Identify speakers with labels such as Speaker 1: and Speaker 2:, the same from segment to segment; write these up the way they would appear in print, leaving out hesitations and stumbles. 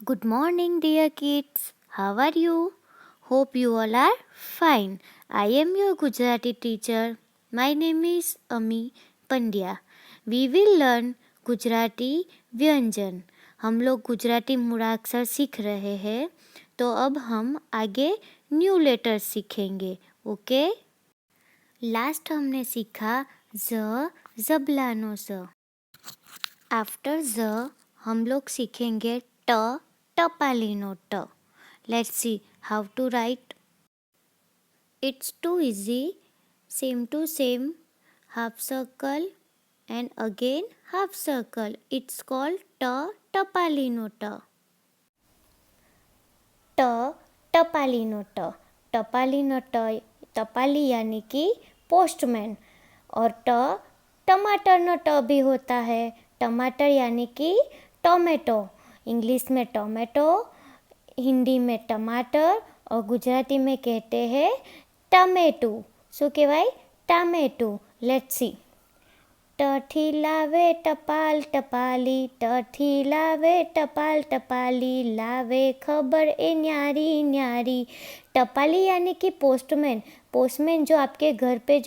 Speaker 1: Good morning, dear kids. How are you? Hope you all are fine. I am your Gujarati teacher. My name is Ami Pandya. We will learn Gujarati व्यंजन. हम लोग गुजराती मूढ़ाक्षर सीख रहे हैं, तो अब हम आगे न्यू लेटर्स सीखेंगे. ओके. लास्ट हमने सीखा ज जबलानो ज. आफ्टर ज हम लोग सीखेंगे ट टपालीनो ट. Let's see how to write. It's too easy. Same to same. Half circle and again half circle. It's called ta tapalino ta. Ta tapalino ta. टपालीनो ट. टपाली यानी कि पोस्टमैन. और ट टमाटर नो ट भी होता है. टमाटर यानी कि टोमेटो. इंग्लिश में टोमेटो, हिंदी में टमाटर और गुजराती में कहते हैं टमेटू. શું કહેવાય? ટામેટું. Let's see. ટઠી લાવે ટપાલ ટપાલી, ટઠી લાવે ટપાલ ટપાલી, લાવે खबर ए न्यारी न्यारी. टपाली यानी कि पोस्टमैन. पोस्टमैन जो आपके घर पे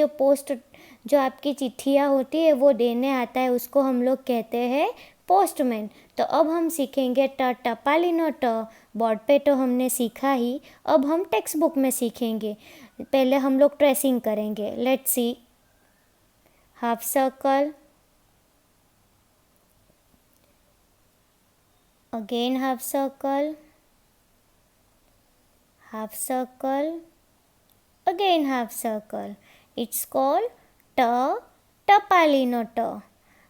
Speaker 1: जो आपकी चिट्ठियाँ होती है वो देने आता है, उसको हम लोग कहते हैं पोस्टमैन. तो अब हम सीखेंगे ट टपालीनो ट. बोर्ड पे तो हमने सीखा ही, अब हम टेक्स्ट बुक में सीखेंगे. पहले हम लोग ट्रेसिंग करेंगे. Let's see. Half circle, again half circle, half circle, again half circle. It's called ट टपालीनो ट.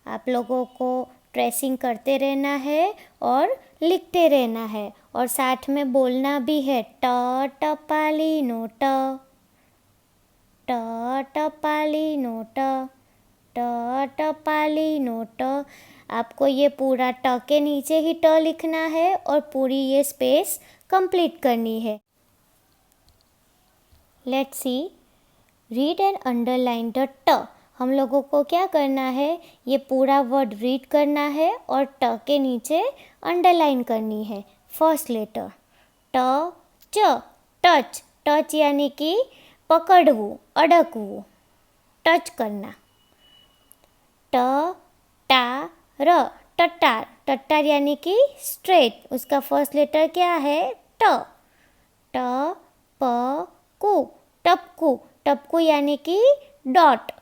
Speaker 1: आप लोगों को ट्रेसिंग करते रहना है और लिखते रहना है और साथ में बोलना भी है. ट टपालीनो ट, ट टपालीनो ट, ट टपालीनो ट. आपको ये पूरा ट के नीचे ही ट लिखना है और पूरी ये स्पेस कंप्लीट करनी है. Let's see. Read and underline the ट. हम लोगों को क्या करना है, ये पूरा वर्ड रीड करना है और ट के नीचे अंडरलाइन करनी है. फर्स्ट लेटर ट च, टच. टच यानी कि पकड़વું, अड़कવું, टच करना. ट टा र, टटार. टटार यानी कि स्ट्रेट. उसका फर्स्ट लेटर क्या है? ट. ट प कु, टपकू. टपकू यानी कि डॉट.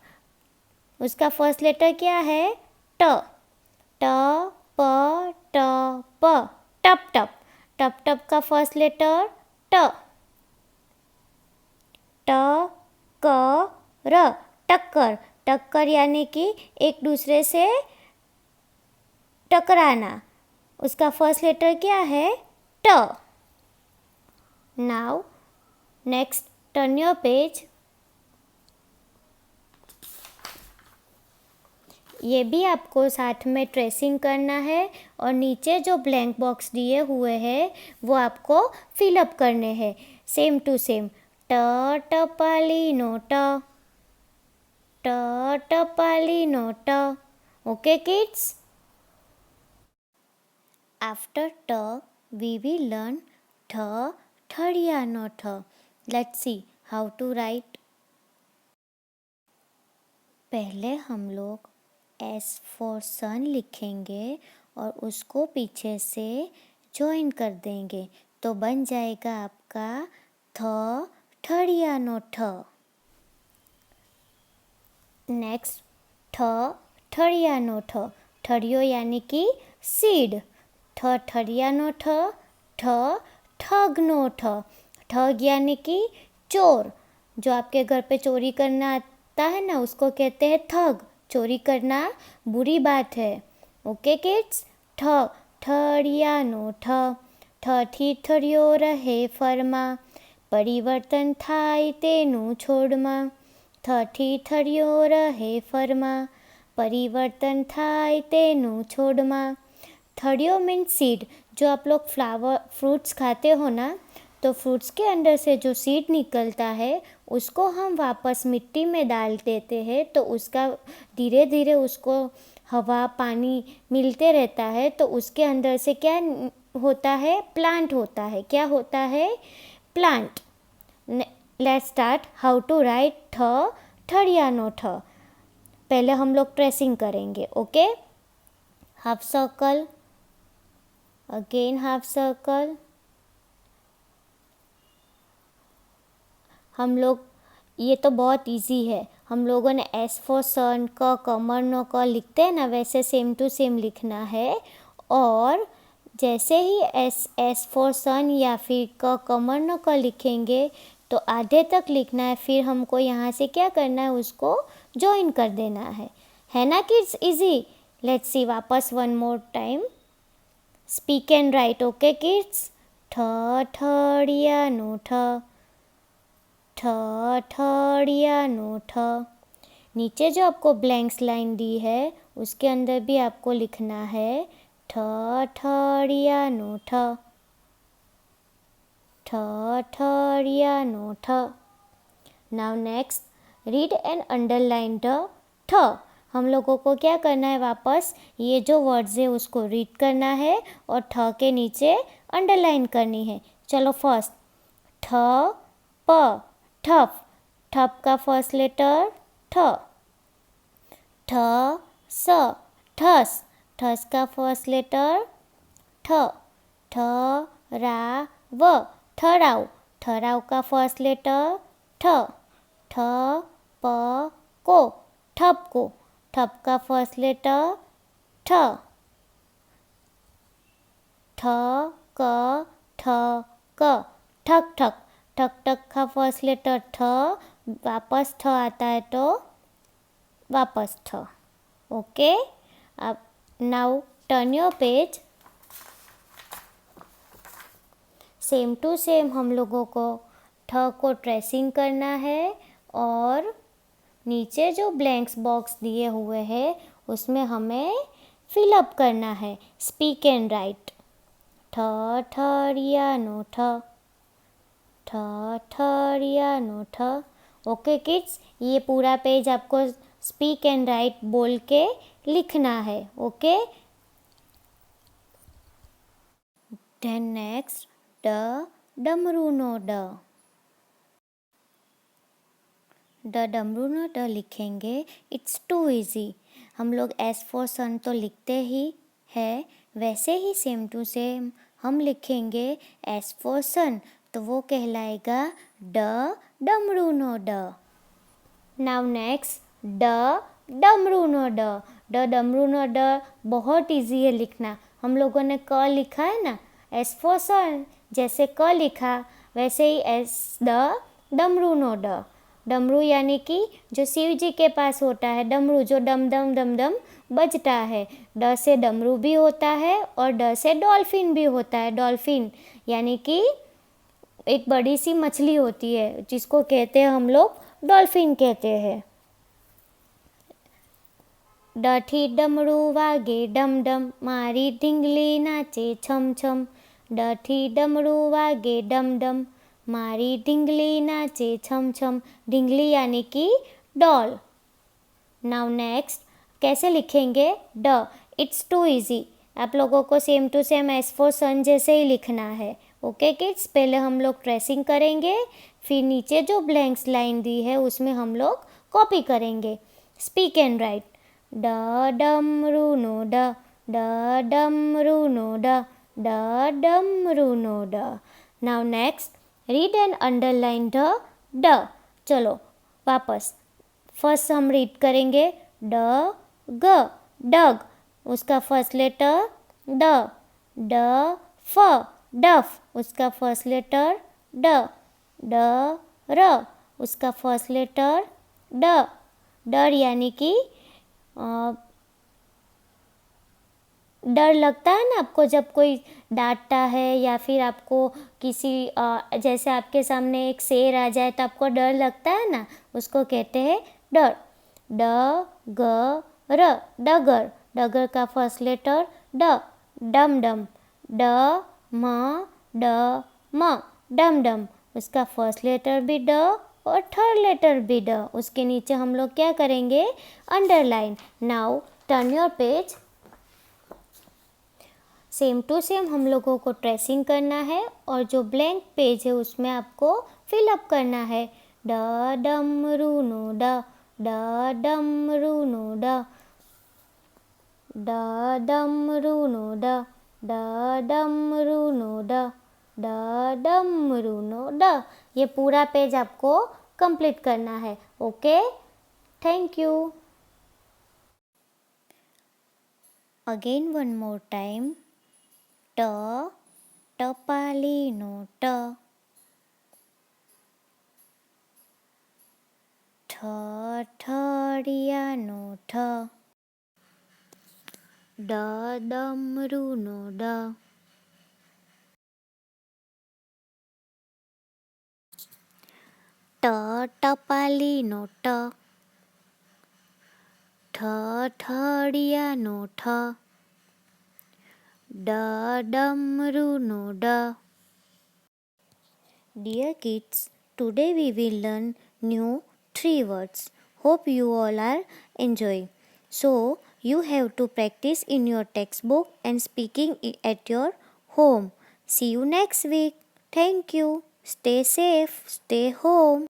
Speaker 1: उसका फर्स्ट लेटर क्या है? ट. ट प ट प, टप टप. टप टप का फर्स्ट लेटर ट. ट क र, टक्कर. टक्कर यानी कि एक दूसरे से टकराना. उसका फर्स्ट लेटर क्या है? ट. Now next, turn your page. ये भी आपको साथ में ट्रेसिंग करना है और नीचे जो ब्लैंक बॉक्स दिए हुए हैं वो आपको फिलअप करने हैं. Same to same. ट टपालीनो ट, ट टपालीनो ट. Okay kids. आफ्टर ट वी विल लर्न ठ ठड़ियानो ठ. Let's see how to write. पहले हम लोग S फॉर सन लिखेंगे और उसको पीछे से ज्वाइन कर देंगे तो बन जाएगा आपका थ ठड़ियानो ठ. नेक्स्ट ठ ठड़ियानो ठ. ठड़ियो यानी कि सीड. ठ ठड़ियानो ठ. ठ ठगनो ठ. ठग यानी कि चोर. जो आपके घर पे चोरी करना आता है ना, उसको कहते हैं ठग. चोरी करना बुरी बात है. Okay kids. ठ ठड़ियानो ठ. ठठी ठड़ियो रहे फरमा, परिवर्तन थाय तेनु छोड़मा. ठठी ठड़ियो रहे फरमा, परिवर्तन थाय तेनु छोड़मा. ठड़ियो मीन्स सीड. जो आप लोग फ्रूट्स खाते हो ना, तो फ्रूट्स के अंदर से जो सीड निकलता है उसको हम वापस मिट्टी में डाल देते हैं तो उसका धीरे धीरे उसको हवा पानी मिलते रहता है तो उसके अंदर से क्या होता है, प्लांट होता है। क्या होता है? Plant. Let's start how to write ठ, ठड़ियानो ठ। पहले हम लोग ट्रेसिंग करेंगे। Okay, half circle, again half circle. हम लोग, ये तो बहुत इजी है, हम लोगों ने एस फॉर सन, क, कमर, नो, क लिखते हैं ना, वैसे सेम टू सेम लिखना है। और जैसे ही एस फॉर सन या फिर क, कमर, नो, क लिखेंगे तो आधे तक लिखना है, फिर हमको यहाँ से क्या करना है, उसको ज्वाइन कर देना है ना किड्स? इजी। लेट्स सी वापस one more time. Speak and right. Okay kids? ठ, ठड़ियानो ठ, ठ, ठड़ियानो ठ। नीचे जो आपको ब्लैंक्स लाइन दी है उसके अंदर भी आपको लिखना है ठ, ठड़ियानो ठ, ठ, ठड़ियानो ठ। Now next, read and underline the ठ। हम लोगों को क्या करना है, वापस ये जो वर्ड्स है उसको रीड करना है और ठ के नीचे अंडरलाइन करनी है। चलो फर्स्ट, ठ, प, ठप। ठप का फर्स्ट लेटर ठ। ठ, स, ठस। ठस का फर्स्ट लेटर ठ। ठ, रा, व, ठराव। ठराव का फर्स्ट लेटर ठ। ठ, प, को, ठप को। ठप का फर्स्ट लेटर ठ। ठ, क, ठ, क, ठक ठक। ठक ठक का फर्स्ट लेटर ठ, वापस ठ आता है तो वापस ठ। ओके, अब now turn your page. Same to same हम लोगों को ठ को ट्रेसिंग करना है और नीचे जो ब्लैंक्स बॉक्स दिए हुए हैं उसमें हमें फिलअप करना है। Speak and right. ठ, ठड़ियानो ठ, ठ, ठड़ियानो ठ। ओके किड्स, ये पूरा पेज आपको स्पीक एंड राइट बोल के लिखना है। ओके, देन नेक्स्ट, ड, डमरूनो ड। ड, डमरूनो ड लिखेंगे। It's too easy. हम लोग एस फॉर सन तो लिखते ही है, वैसे ही सेम टू सेम हम लिखेंगे एस फॉर सन, तो वो कहलाएगा ड, डमरूनो ड। नाउ नेक्स्ट, ड, डमरूनो ड। ड, डमरूनो ड बहुत इजी है लिखना। हम लोगों ने क लिखा है ना, एस फॉर सन जैसे क लिखा वैसे ही एस, ड, डमरूनो ड। डमरू यानी कि जो शिव जी के पास होता है, डमरू जो डम डम डम डम बजता है। ड से डमरू भी होता है और ड से डॉल्फिन भी होता है। डॉल्फिन यानी कि एक बड़ी सी मछली होती है जिसको कहते हैं हम लोग डॉल्फिन कहते हैं। डठी डमरू वागे डम डम, मारी ढींगली नाचे छम छम। डठी डमरू वागे डम डम, मारी ढींगली नाचे छम छम। ढींगली यानी कि डॉल। नाउ नेक्स्ट, कैसे लिखेंगे ड? It's too easy. आप लोगों को same to same S for sun जैसे ही लिखना है। ओके किड्स, पहले हम लोग ट्रेसिंग करेंगे, फिर नीचे जो ब्लैंक्स लाइन दी है उसमें हम लोग कॉपी करेंगे। Speak and right. ड, डमरूनो ड, ड, डमरूनो ड, ड, डमरूनो ड। Now next, read and underline the ड। चलो वापस, फर्स्ट हम रीड करेंगे ड, ग, डग। उसका फर्स्ट लेटर ड। ड, फ, डफ। उसका फर्स्ट लेटर ड। ड, र। उसका फर्स्ट लेटर ड। डर यानी कि डर लगता है ना आपको जब कोई डांटता है या फिर आपको किसी जैसे आपके सामने एक शेर आ जाए तो आपको डर लगता है ना, उसको कहते हैं डर। ड, ग, र, डगर। डगर का फर्स्ट लेटर ड। डम डम। ड, म, ड, म, डम डम। उसका फर्स्ट लेटर भी ड और थर्ड लेटर भी ड। उसके नीचे हम लोग क्या करेंगे, underline. Now turn your page. Same to same हम लोगों को ट्रेसिंग करना है और जो ब्लैंक पेज है उसमें आपको फिलअप करना है। ड डमरू नो ड, ड डमरू नो ड, ड डमरू नो ड, ड डमरू नो ड, ड डमरू नो ड। ये पूरा पेज आपको कंप्लीट करना है। Okay, thank you. Again one more time. ट टपालीनो ट, ठ ठडियानो ठ, ड डमरूनो ड, ट टपालीनो ट, ठ ठडियानो ठ, ड डमरूनो ड। Dear kids, today we will learn new 3 words. Hope you all are enjoying. So, you have to practice in your textbook and speaking at your home. See you next week. Thank you. Stay safe. Stay home.